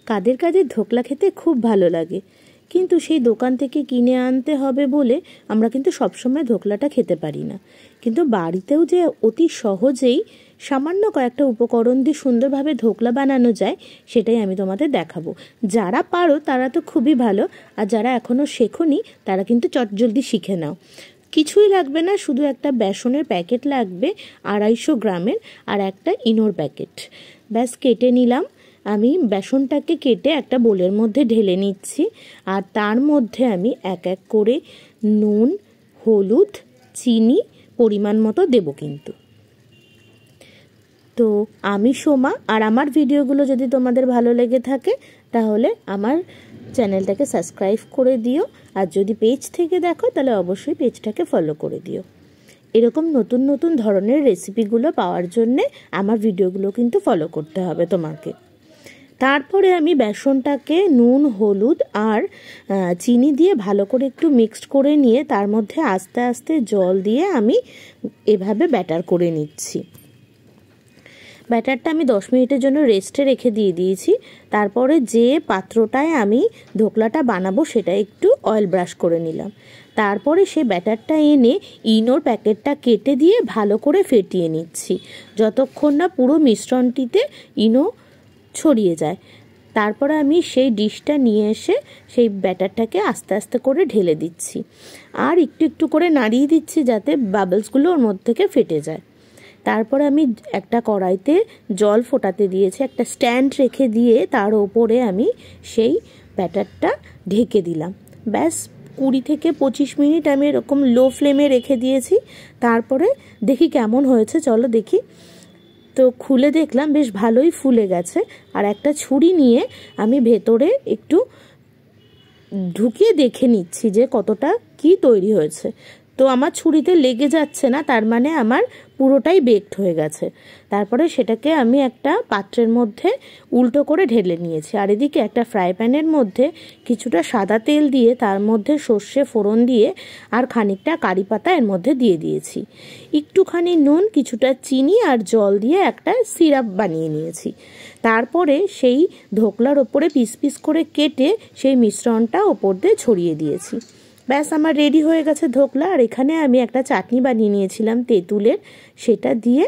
কাদের কাদের ধোকলা খেতে খুব ভালো লাগে, কিন্তু সেই দোকান থেকে কিনে আনতে হবে বলে আমরা কিন্তু সবসময় ধোকলাটা খেতে পারি না। কিন্তু বাড়িতেও যে অতি সহজেই সামান্য কয়েকটা উপকরণ দিয়ে সুন্দরভাবে ধোকলা বানানো যায় সেটাই আমি তোমাদের দেখাবো। যারা পারো তারা তো খুবই ভালো, আর যারা এখনও শেখোনি তারা কিন্তু চটজলদি শিখে নাও। কিছুই লাগবে না, শুধু একটা বেসনের প্যাকেট লাগবে 250 গ্রামের, আর একটা ইনোর প্যাকেট। ব্যাস কেটে নিলাম। আমি বেসনটাকে কেটে একটা বোলের মধ্যে ঢেলে নিচ্ছি, আর তার মধ্যে আমি এক এক করে নুন, হলুদ, চিনি পরিমাণ মতো দেব। কিন্তু তো আমি সোমা, আর আমার ভিডিওগুলো যদি তোমাদের ভালো লেগে থাকে তাহলে আমার চ্যানেলটাকে সাবস্ক্রাইব করে দিও, আর যদি পেজ থেকে দেখো তাহলে অবশ্যই পেজটাকে ফলো করে দিও। এরকম নতুন নতুন ধরনের রেসিপিগুলো পাওয়ার জন্যে আমার ভিডিওগুলো কিন্তু ফলো করতে হবে তোমাকে। তারপরে আমি বেসনটাকে নুন, হলুদ আর চিনি দিয়ে ভালো করে একটু মিক্সড করে নিয়ে তার মধ্যে আস্তে আস্তে জল দিয়ে আমি এভাবে ব্যাটার করে নিচ্ছি। ব্যাটারটা আমি 10 মিনিটের জন্য রেস্টে রেখে দিয়েছি। তারপরে যে পাত্রটায় আমি ধোকলাটা বানাবো সেটা একটু অয়েল ব্রাশ করে নিলাম। তারপরে সেই ব্যাটারটা এনে ইনোর প্যাকেটটা কেটে দিয়ে ভালো করে ফেটিয়ে নিচ্ছি, যতক্ষণ না পুরো মিশ্রণটিতে ইনো ছড়িয়ে যায়। তারপরে আমি সেই ডিশটা নিয়ে এসে সেই ব্যাটারটাকে আস্তে আস্তে করে ঢেলে দিচ্ছি, আর একটু একটু করে নাড়িয়ে দিচ্ছি যাতে বাবলসগুলো ওর মধ্যে থেকে ফেটে যায়। তারপরে আমি একটা কড়াইতে জল ফোটাতে দিয়েছি, একটা স্ট্যান্ড রেখে দিয়ে তার ওপরে আমি সেই ব্যাটারটা ঢেকে দিলাম। ব্যাস 20 থেকে 25 মিনিট আমি এরকম লো ফ্লেমে রেখে দিয়েছি। তারপরে দেখি কেমন হয়েছে, চলো দেখি। তো খুলে দেখলাম বেশ ভালোই ফুলে গেছে, আর একটা ছুরি নিয়ে আমি ভেতরে একটু ঢুকিয়ে দেখে নিচ্ছি যে কতটা কি তৈরি হয়েছে। তো আমার ছুরিতে লেগে যাচ্ছে না, তার মানে আমার পুরোটাই বেকড হয়ে গেছে। তারপরে সেটাকে আমি একটা পাত্রের মধ্যে উল্টো করে ঢেলে নিয়েছি, আর এদিকে একটা ফ্রাই প্যানের মধ্যে কিছুটা সাদা তেল দিয়ে তার মধ্যে সর্ষে ফোড়ন দিয়ে আর খানিকটা কারি পাতা এর মধ্যে দিয়ে দিয়েছি। একটুখানি নুন, কিছুটা চিনি আর জল দিয়ে একটা সিরাপ বানিয়ে নিয়েছি। তারপরে সেই ধোকলার ওপরে পিস পিস করে কেটে সেই মিশ্রণটা ওপর দিয়ে ছড়িয়ে দিয়েছি। ব্যাস আমার রেডি হয়ে গেছে ধোকলা। আর এখানে আমি একটা চাটনি বানিয়ে নিয়েছিলাম তেঁতুলের, সেটা দিয়ে